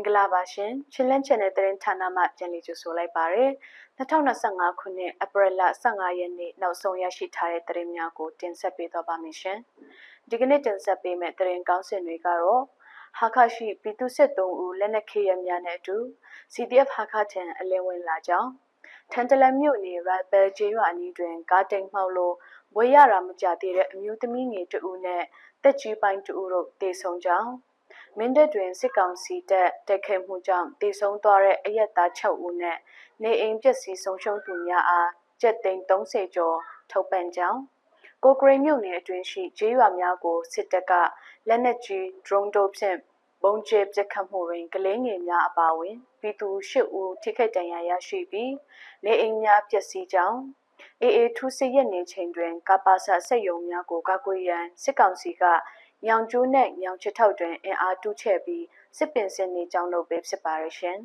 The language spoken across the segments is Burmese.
င်္ဂလာပါရှင်ချင်းလန်း channel သတင်းဌာနမှပြန်လည်ကြိုဆိုလိုက်ပါရယ်2025ခုနှစ်ဧပြီလ15ရက်နေ့နောက်ဆုံးရရှိထားတဲ့သတင်းများကိုတင်ဆက်ပေးသွားပါမယ်ရှင်ဒီကနေ့တင်ဆက်ပေးမယ့်သတင်းကောင်းစင်တွေကတော့ဟာခရှိပြည်သူစစ်3ဦးလက်နက်ခဲယမ်းများနဲ့အတူ CDF ဟာခထံအလင်းဝင်လာကြောင်းထန်တလန်မြို့နယ်ရဘယ်ကျေးရွာအနီးတွင်ကားတိမ်မှောက်လို့ဝေးရတာမကြသေးတဲ့အမျိုးသမီးငယ်2ဦးနဲ့တက်ကြီးပိုင်း2ဦးတို့တေဆုံးကြောင်းမင်းတပ်တွင်စစ်ကောင်စီတပ်တိုက်ခိုက်မှုကြောင့်တေဆုံးသွားတဲ့အရက်သား6ဦးနဲ့နေအိမ်ပျက်စီးဆုံးရှုံးသူများအားကျပ်သိန်း30ကျော်ထုတ်ပန်ကြောင်းကိုကရိတ်မြို့နယ်အတွင်းရှိကျေးရွာများကိုစစ်တပ်ကလက်နက်ကြီး drone တို့ဖြင့်ဘုံကျဲပစ်ခတ်မှုတွင်ကလေးငယ်များအပါအဝင်ပြည်သူ8ဦးထိခိုက်ဒဏ်ရာရရှိပြီးနေအိမ်များပျက်စီးကြောင်းAAထူးစစ်ရက်နေချိန်တွင်ကပါဆစက်ယုံများကိုကာကွယ်ရန်စစ်ကောင်စီကညောင်ကျိုးနဲ့ညောင်ချထောက်တွင်အင်အားတူးချဲ့ပြီးစစ်ပင်စင်နေကြောင်းလုပ်ပေးဖြစ်ပါရရှင်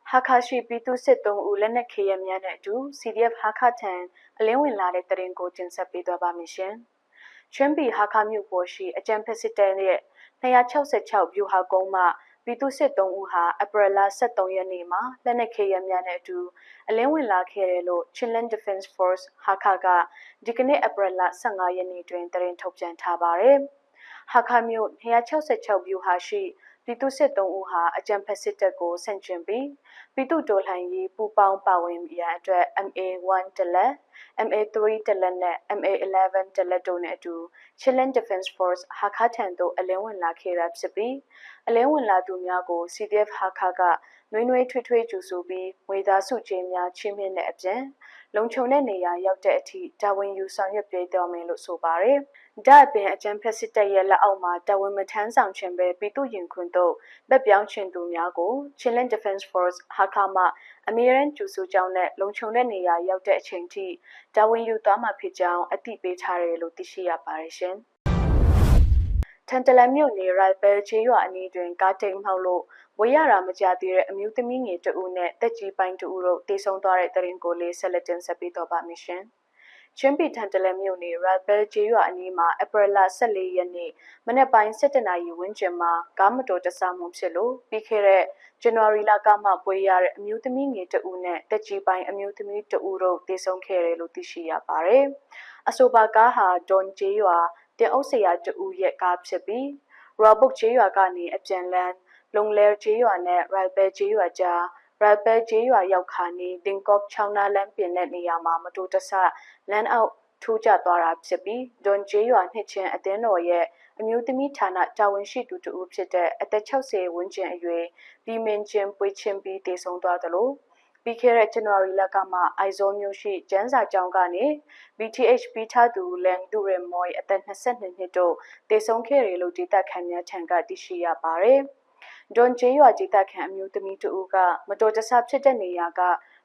ဟာခရှိပြည်သူစစ်3ဦးလက်နက်ခဲယမ်းများနဲ့အတူ CDF ဟာခထံအလင်းဝင်လာတဲ့တရင်ကိုတင်ဆက်ပေးသွားပါမယ်ရှင်ချွန်းပီဟာခမြို့ပေါ်ရှိအကြံဖက်စစ်တပ်ရဲ့266ဗျူဟာကုန်းမှပြည်သူစစ်3ဦးဟာဧပြီလ23ရက်နေ့မှာလက်နက်ခဲယမ်းများနဲ့အတူအလင်းဝင်လာခဲ့တယ်လို့ Chinland Defense Force ဟာခကဒီကနေ့ဧပြီလ15ရက်နေ့တွင်တရင်ထုတ်ပြန်ထားပါတယ်။ဟာခမြို့266ဗျူဟာရှိပြည်သူစစ်3ဦးဟာအကြံဖက်စစ်တပ်ကိုဆန့်ကျင်ပြီးပြည်သူတော်လှန်ရေးပူးပေါင်းပါဝင်ရန်အတွက် MA1 တလက် MA3 တလက်နဲ့ MA11 တလက်တို့နဲ့အတူ Chinland Defense Force ဟာခထံသို့အလင်းဝင်လာခဲ့တာဖြစ်ပြီးအလင်းဝင်လာသူများကို CDF ဟာခကနွေးနွေးထွေးထွေးကြိုဆိုပြီးငွေသားစုကြေးများချီးမြှင့်တဲ့အပြင်လုံခြုံတဲ့နေရာရောက်တဲ့အထိတာဝန်ယူဆောင်ရွက်ပေးတော်မယ်လို့ဆိုပါတယ်။ဒါ့အပြင်အကြံဖက်စစ်တပ်ရဲ့လက်အောက်မှာတာဝန်မထမ်းဆောင်ခြင်းပဲပြည်သူရင်ခွင်တို့ဗက်ပြောင်းခြင်းသူများကို Chinland Defense Force ဟာခမှအမြဲတမ်းကြိုဆိုကြောင်းနဲ့လုံခြုံတဲ့နေရာရောက်တဲ့အချိန်ထိတာဝန်ယူသွားမှာဖြစ်ကြောင်းအသိပေးထားတယ်လို့သိရှိရပါတယ်ရှင်။ထန်တလန်မြို့နယ်ရိုက်ဘယ်ကျေးရွာအနီးတွင်ကားတိမ်မှောက်လို့ဝေးရတာမကြသေးတဲ့အမျိုးသမီးငယ်2ဦးနဲ့တက်ကြီးပိုင်း2ဦးတို့တေဆုံးသွားတဲ့တရင်ကိုလေးဆက်လက်တင်ဆက်ပေးတော့ပါမယ်ရှင်။ချင်းပီထန်တလန်မြို့နယ်ရိုက်ဘယ်ကျေးရွာအနီးမှာဧပြီလ14ရက်နေ့မနက်ပိုင်း7:00နာရီဝန်းကျင်မှာကားမတော်တဆမှုဖြစ်လို့ပြီးခဲ့တဲ့ဇန်နဝါရီလကမှပွေရတဲ့အမျိုးသမီးငယ်2ဦးနဲ့တက်ကြီးပိုင်းအမျိုးသမီး2ဦးတို့တေဆုံးခဲ့တယ်လို့သိရှိရပါတယ်။အဆိုပါကားဟာဒွန်ကျေးရွာတင်အုပ်ဆရာ2ဦးရဲ့ကားဖြစ်ပြီးရောဘုတ်ကျေးရွာကနေအပြန်လန်းလုံလဲကျေးရွာနဲ့ရိုက်ဘဲကျေးရွာကြားရိုက်ဘဲကျေးရွာရောက်ခါနေဒင်ကော့ချောင်းနာလမ်းပြင်တဲ့နေရာမှာမတူတဆလမ်းအောက်ထိုးကျသွားတာဖြစ်ပြီးဒွန်ကျေးရွာနှစ်ချင်းအတင်းတော်ရဲ့အမျိုးသမီးဌာနတာဝန်ရှိသူ2ဦးဖြစ်တဲ့အသက်60ဝန်းကျင်အရွယ်ပြီးမင်းချင်းပွေးချင်းပြီးတေဆုံးသွားသလိုပြီးခဲ့တဲ့ဇန်နဝါရီလကမှအိုက်ဇောမျိုးရှိကျန်းစာကျောင်းကနေ BTH ပြီးထားသူလန်ဒူရမော်အသက်22နှစ်တို့တေဆုံးခဲ့တယ်လို့ဒေသခံများထံကသိရှိရပါတယ်။ဒွန်ကျေးရွာဒေသခံအမျိုးသမီး2ဦးကမတော်တဆဖြစ်တဲ့နေရာက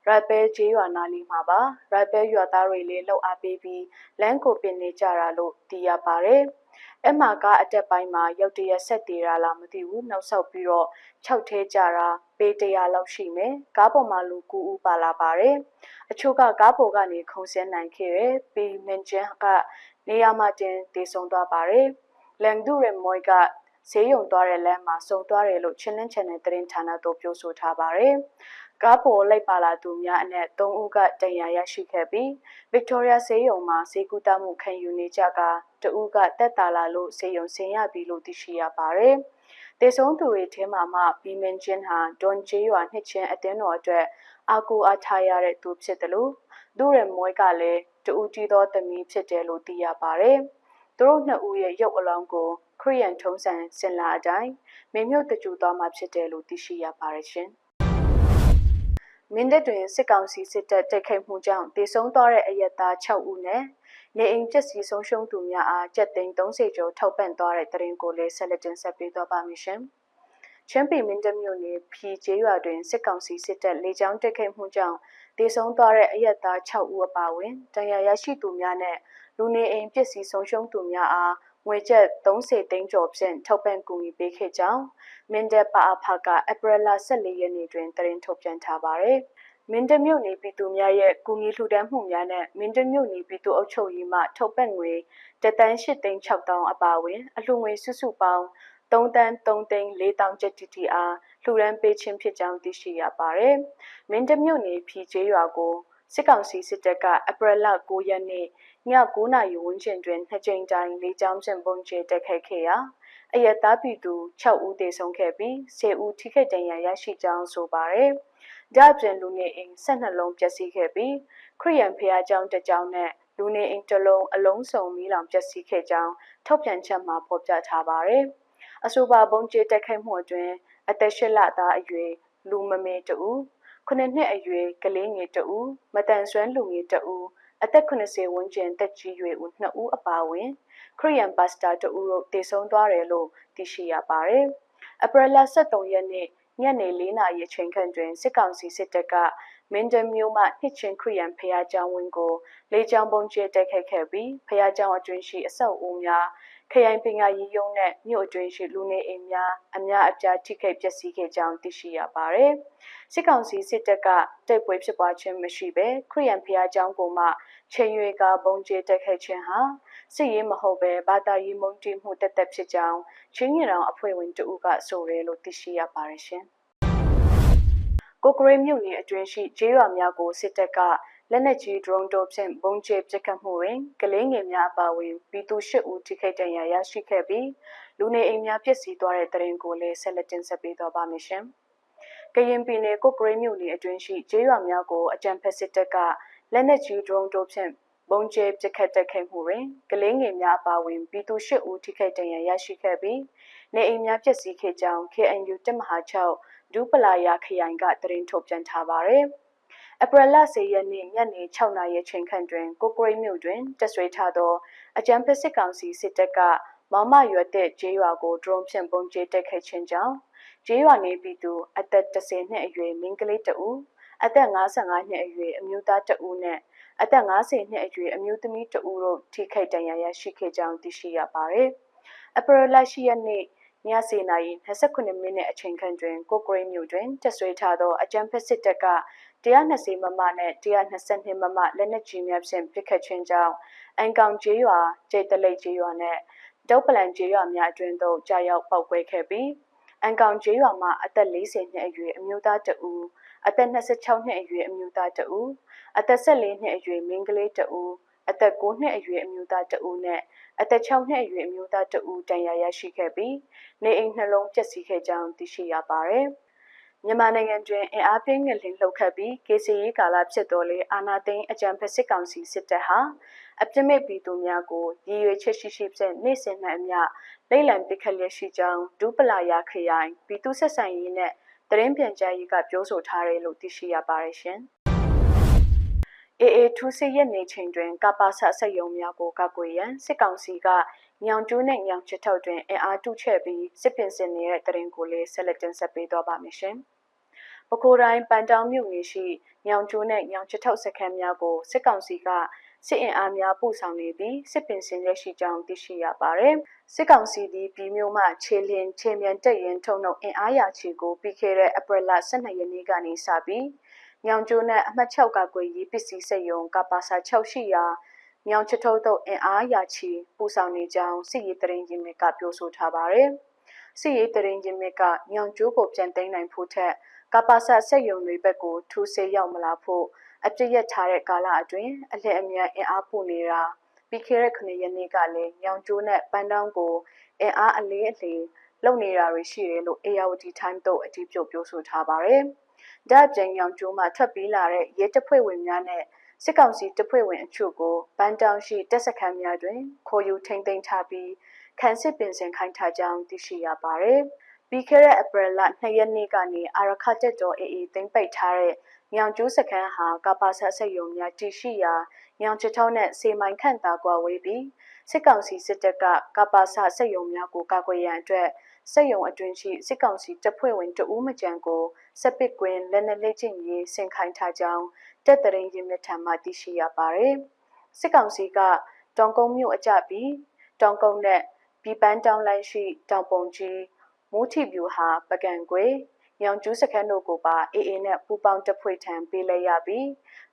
ရိုက်ဘဲကျေးရွာနားလေးမှာပါရိုက်ဘဲရွာသားတွေလည်းလှုပ်အားပေးပြီးလမ်းကိုပင်နေကြတာလို့သိရပါတယ်။အမှကအတက်ပိုင်းမှာရောက်တရက်ဆက်သေးတာလားမသိဘူးနောက်ဆောက်ပြီးတော့6ထဲကြတာပေ100လောက်ရှိမယ်ကားပေါ်မှာလူ9ဦးပါလာပါတယ်အချို့ကကားပေါ်ကနေခုန်ဆင်းနိုင်ခဲ့တယ်ပြီးမင်ကျန်းကနေရာမှာတင်တေဆုံးသွားပါတယ်လန်ဒူရမော်ကဈေးရုံသွားတဲ့လမ်းမှာစုံသွားတယ်လို့ချင်းလင်းချန်နယ်သတင်းဌာနတို့ပြောဆိုထားပါတယ်ကားပေါ်လိုက်ပါလာသူများအနက်3ဦးကတရားရရှိခဲ့ပြီးဗစ်တိုးရီးယားဆေးရုံမှာဈေးကူတာမှုခံယူနေကြက2ဦးကတက်တာလာလို့ဆေးရုံဆင်းရပြီလို့သိရှိရပါတယ်။တေဆုံးသူတွေထဲမှာမှဘီမင်ဂျင်ဟာဒွန်ဂျေးရွာနှစ်ချင်းအတင်းတော်အတွက်အာကူအားထားရတဲ့သူဖြစ်တယ်လို့ဒူရမွေးကလည်း2ဦးကြီးသောသမီးဖြစ်တယ်လို့သိရပါတယ်။သူတို့2ဦးရဲ့ရုပ်အလောင်းကိုခရီးယန်ထုံးစံစင်လာအတိုင်းမေမြို့တကျူသွားမှာဖြစ်တယ်လို့သိရှိရပါတယ်ရှင်။မင်းတပ်တွင်စစ်ကောင်စီစစ်တပ်တိုက်ခိုက်မှုကြောင့်တေဆုံးသွားတဲ့အရက်သား6ဦးနဲ့နေအိမ်ပျက်စီးဆုံးရှုံးသူများအားကျပ်သိန်း30ကျော်ထောက်ပံ့သွားတဲ့တရင်ကိုလည်းဆက်လက်တင်ဆက်ပေးသွားပါမယ်ရှင်။ချမ်ပီမင်းတပ်မြို့နယ်ဖီကျေးရွာတွင်စစ်ကောင်စီစစ်တပ်လေကြောင်းတိုက်ခိုက်မှုကြောင့်တေဆုံးသွားတဲ့အရက်သား6ဦးအပါအဝင်တရားရရှိသူများနဲ့လူနေအိမ်ပျက်စီးဆုံးရှုံးသူများအားငွေကျပ်30သိန်းကျော်ဖြင့်ထောက်ပံ့ကူညီပေးခဲ့ကြောင်းမင်းတပ်ပါအဖကဧပြီလ14ရက်နေ့တွင်တရင်ထုတ်ပြန်ထားပါတယ်။မင်းတပ်မြို့နယ်ပြည်သူများရဲ့ကူညီလှူဒါန်းမှုများနဲ့မင်းတပ်မြို့နယ်ပြည်သူ့အုပ်ချုပ်ရေးမှထောက်ပံ့ငွေ18,600,000အပါအဝင်အလှူငွေစုစုပေါင်း 3 တန်း 3 သိန်း 4 တောင်ကျပ်တီတီအားလှူဒန်းပေးခြင်းဖြစ်ကြောင်းသိရှိရပါတယ်။မင်းတပ်မြို့နယ်ဖြီကျေးရွာကိုစစ်ကောင်စီစစ်တပ်ကဧပြီလ9ရက်နေ့ည9နာရီဝန်းကျင်တွင်2ကြိမ်တိုင်လေးကြောင်းဖြင့်ပုံကျဲတက်ခတ်ခဲ့ရာအရတားပြည်သူ6ဦးသေဆုံးခဲ့ပြီး10ဦးထိခိုက်ဒဏ်ရာရရှိကြောင်းဆိုပါတယ်။ဒါ့အပြင်လူနေအိမ်12လုံးပျက်စီးခဲ့ပြီးခရီးရန်ဖျားကျောင်းတစ်ကျောင်းနဲ့လူနေအိမ်တစ်လုံးအလုံးစုံမီးလောင်ပျက်စီးခဲ့ကြောင်းထုတ်ပြန်ချက်မှာဖော်ပြထားပါတယ်။အဆိုပါပုံကျဲတက်ခတ်မှုအတွင်းအသက်8လသားအရွယ်လူမမေတဦး9နှစ်အရွယ်ကလေးငယ်တဦးမတန်ဆွမ်းလူငယ်တဦးအသက်80ဝန်းကျင်တက်ကြီးရွယ်ဦး2ဦးအပါအဝင်ခရီးယန်ပါစတာ2ဦးတို့တည်ဆုံးသွားတယ်လို့သိရှိရပါတယ်။ဧပြီလ23ရက်နေ့ညနေ4နာရီအချိန်ခန့်တွင်စစ်ကောင်စီစစ်တပ်ကမင်းတပ်မြို့မှနှစ်ချင်းခရီးယန်ဖျားကျောင်းဝင်းကိုလေကြောင်းပုံကျဲတိုက်ခိုက်ခဲ့ပြီးဖျားကျောင်းအတွင်းရှိအဆောက်အဦများခရိုင်ပညာရေးရုံးနဲ့မြို့အတွင်းရှိလူနေအိမ်များအများအပြားထိခိုက်ပျက်စီးခဲ့ကြောင်းသိရှိရပါတယ်။စစ်ကောင်စီစစ်တပ်ကတိုက်ပွဲဖြစ်ပွားခြင်းမရှိဘဲခရီးယန်ဖျားကျောင်းကိုမှချိန်ရွေကပုံကျဲတိုက်ခိုက်ခြင်းဟာစစ်ရေးမဟုတ်ဘဲဘာသာရေးမုန်းတီးမှုတက်တက်ဖြစ်ကြောင်းချင်းရီတောင်အဖွဲ့ဝင်တဦးကဆိုရဲလို့သိရှိရပါတယ်ရှင်။ကိုကရိတ်မြို့နယ်အတွင်းရှိဂျေးရွာများကိုစစ်တပ်ကလက်နက်ကြီးဒရုန်းတို့ဖြင့်ပုံကျဲပစ်ခတ်မှုတွင်ကလေးငယ်များအပါအဝင်ပြည်သူ8ဦးထိခိုက်ဒဏ်ရာရရှိခဲ့ပြီးလူနေအိမ်များပျက်စီးသွားတဲ့တဲ့ရင်ကိုလည်းဆက်လက်တင်ဆက်ပေးသွားပါမယ်ရှင်။ကရင်ပြည်နယ်ကိုကရိတ်မြို့နယ်အတွင်းရှိဂျေးရွာများကိုအကြမ်းဖက်စစ်တပ်ကလက်နက်ကြီးဒရုန်းတို့ဖြင့်ပုံကျဲပစ်ခတ်တိုက်ခိုက်မှုတွင်ကလေးငယ်များအပါအဝင်ပြည်သူ8ဦးထိခိုက်ဒဏ်ရာရရှိခဲ့ပြီးနေအိမ်များပျက်စီးခဲ့ကြောင်း KNU တပ်မဟာ6ဒူးပလာယာခရိုင်ကသတင်းထုတ်ပြန်ထားပါတယ်။ဧပြီလ10ရက်နေ့ညနေ6နာရီချိန်ခန့်တွင်ကိုကရိတ်မြို့တွင်တပ်ဆွဲထားသောအကြမ်းဖက်စစ်ကောင်စီစစ်တပ်ကမောင်မရွက်တဲ့ဂျေးရွာကိုဒရုန်းဖြင့်ပုံကျဲတိုက်ခိုက်ခြင်းကြောင့်ဂျေးရွာနေပြည်သူအသက်10နှစ်အရွယ်မိန်းကလေးတဦးအသက်55နှစ်အရွယ်အမျိုးသားတဦးနဲ့အသက်50နှစ်အရွယ်အမျိုးသမီးတဦးတို့ထိခိုက်ဒဏ်ရာရရှိခဲ့ကြောင်းသိရှိရပါတယ်။ဧပြီလ10ရက်နေ့ည7:29မိနစ်အချိန်ခန့်တွင်ကိုကရိတ်မြို့တွင်တပ်ဆွဲထားသောအကြမ်းဖက်စစ်တပ်က120မမနဲ့122မမလက်နက်ကြီးများဖြင့်ပစ်ခတ်ခြင်းကြောင့်အန်ကောင်ကျေးရွာကျေးတလိတ်ကျေးရွာနဲ့ဒေါပလန်ကျေးရွာများအတွင်းသို့ကြာရောက်ပောက်ကွဲခဲ့ပြီးအန်ကောင်ကျေးရွာမှာအသက်40နှစ်အရွယ်အမျိုးသားတဦးအသက်26နှစ်အရွယ်အမျိုးသားတဦးအသက်14နှစ်အရွယ်မိန်းကလေးတဦးအသက်9နှစ်အရွယ်အမျိုးသားတဦးနဲ့အသက်6နှစ်အရွယ်အမျိုးသားတဦးဒဏ်ရာရရှိခဲ့ပြီးနေအိမ်နှလုံးပျက်စီးခဲ့ကြောင်းသိရှိရပါတယ်။မြန်မာနိုင်ငံတွင်အင်အားပြင်းငလင်လှုပ်ခတ်ပြီးကေစီရေးကာလဖြစ်တော်လေအာနာသိန်းအကြံဖက်စစ်ကောင်စီစစ်တပ်ဟာအပြစ်မဲ့ပြည်သူများကိုရည်ရွယ်ချက်ရှိရှိဖြင့်နေ့စဉ်နဲ့အမျှလိမ့်လံပစ်ခတ်လျက်ရှိကြောင်းဒူးပလာယာခရိုင်ပြည်သူဆက်ဆံရေးနဲ့သတင်းပြန်ကြားရေးကပြောဆိုထားတယ်လို့သိရှိရပါတယ်ရှင်။အေထူးစစ်ရဲ့နေချိန်တွင်ကပါဆဆက်ယုံများကိုကကွယ်ရန်စစ်ကောင်စီကညောင်ကျူးနဲ့ညောင်ချစ်ထောက်တွင်အင်အားတုချဲ့ပြီးစစ်ပင်စင်နေတဲ့တရင်ကိုလည်းဆက်လက်တင်ဆက်ပေးသွားပါမယ်ရှင်။ပဲခူးတိုင်းပန်တောင်မြို့နယ်ရှိညောင်ကျူးနဲ့ညောင်ချစ်ထောက်စခန်းများကိုစစ်ကောင်စီကစစ်အင်အားများပို့ဆောင်နေပြီးစစ်ပင်စင်ရရှိကြောင်းသိရှိရပါတယ်။စစ်ကောင်စီသည်ပြည်မျိုးမှခြေလင်းခြေမြန်တက်ရင်ထုံနှုတ်အင်အားရာချီကိုပြီးခဲ့တဲ့ဧပြီလ12ရက်နေ့ကနေစပြီးညောင်ကျိုးနဲ့အမှတ်6ကကွယ်ရေးပစ္စည်းစက်ရုံကပါစာ6ရှိရာညောင်ချထုတ်တို့အင်အားရာချီပူဆောင်နေကြောင်းစစ်ရေးတရင်ရင်မြစ်ကပြောဆိုထားပါတယ်။စစ်ရေးတရင်ရင်မြစ်ကညောင်ကျိုးကိုပြန်သိမ်းနိုင်ဖို့ထက်ကပါစာစက်ရုံတွေဘက်ကိုထူးဆေးရောက်မလာဖို့အပြည့်ရထားတဲ့ကာလအတွင်းအလျက်အမြန်အင်အားပို့နေတာပြီးခဲ့တဲ့9ရက်နေ့ကလည်းညောင်ကျိုးနဲ့ပန်းတောင်းကိုအင်အားအလေးအလေးလုံနေတာတွေရှိတယ်လို့ AYD Time တို့အတည်ပြုပြောဆိုထားပါတယ်။ဒါ့အပြင်ညောင်ကျိုးမှာထွက်ပြေးလာတဲ့ရဲတပ်ဖွဲ့ဝင်များနဲ့စစ်ကောင်စီတပ်ဖွဲ့ဝင်အချို့ကိုပန်းတောင်းရှိတပ်စခန်းများတွင်ခေါ်ယူထိန်းသိမ်းထားပြီးခံစစ်ပင်စင်ခိုင်းထားကြောင်းသိရှိရပါတယ်။ပြီးခဲ့တဲ့ဧပြီလ2ရက်နေ့ကနေအာရခတက်တော်အေသိမ်းပိတ်ထားတဲ့ညောင်ကျိုးစခန်းဟာကပါဆတ်ဆက်ယုံများတည်ရှိရာညောင်ချထောင်းနဲ့စေမိုင်ခန့်သာကွာဝေးပြီးစစ်ကောင်စီစစ်တပ်ကကပါဆတ်ဆက်ယုံများကိုကာကွယ်ရန်အတွက်စက်ယုံအတွင်းရှိစစ်ကောင်စီတပ်ဖွဲ့ဝင်တဦးမကြံကိုစပစ်ကွင်းလက်နက်လက်ကျင့်ရေးဆင်ခိုင်းထားကြောင်းတပ်တရင်ရင်မြစ်ထံမှသိရှိရပါတယ်။စစ်ကောင်စီကတောင်ကုန်းမြို့အကြပြီးတောင်ကုန်းနဲ့ပြည်ပန်းတောင်လိုင်းရှိတောင်ပုံကြီးမိုးထီဗျူဟာပကံကွယ်ညောင်ကျူးစခန်းတို့ကိုပါအေနဲ့ပူပေါင်းတပ်ဖွဲ့ထံပေးလိုက်ရပြီး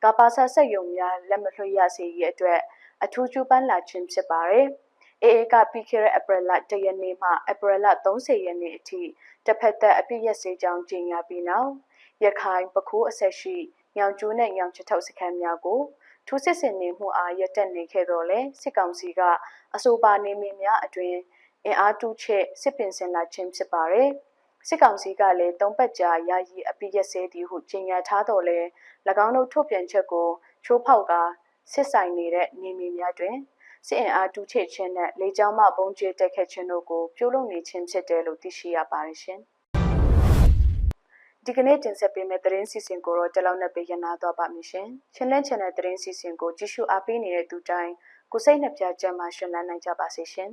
ကပါဆာဆက်ယုံများလက်မလွှတ်ရစေရေးအတွက်အထူးကျူးပန်းလာခြင်းဖြစ်ပါတယ်။ AA ကပြီးခဲ့တဲ့ ဧပြီလ 1 ရက်နေ့မှ ဧပြီလ 30 ရက်နေ့အထိတစ်ဖက်သက်အပြစ်ရက်စေကြောင်းကြေညာပြီးနောက်ရခိုင်ပခိုးအဆက်ရှိညောင်ကျိုးနဲ့ညောင်ချထောက်စခန်းများကိုထူးစစ်ဆင်နေမှုအားရပ်တက်နေခဲ့တော့လေစစ်ကောင်စီကအဆိုပါနေမည်များအတွင်အင်အားတူချက်စစ်ပင်စင်လာခြင်းဖြစ်ပါတယ်စစ်ကောင်စီကလည်း၃ပတ်ကြာယာယီအပြစ်ရက်စဲသည်ဟုကြေညာထားတော်လဲ၎င်းတို့ထုတ်ပြန်ချက်ကိုချိုးဖောက်ကစစ်ဆိုင်နေတဲ့နေမည်များတွင်စစ်အင်အားတူချစ်ခြင်းနဲ့လေကြောင်းမှပုံကျဲတက်ခတ်ခြင်းတို့ကိုပြုလုပ်နေခြင်းဖြစ်တယ်လို့သိရှိရပါတယ်ရှင်ဒီကနေ့တင်ဆက်ပေးမယ့်သတင်းစီစဉ်ကိုတော့တလောက်နဲ့ပေးရနာတော့ပါမရှင်ချင်းလန်းချန်တဲ့သတင်းစီစဉ်ကိုကြည့်ရှုအားပေးနေတဲ့သူတိုင်းကိုစိတ်နှပြကျမ်းမှရှင်လန်းနိုင်ကြပါစေရှင်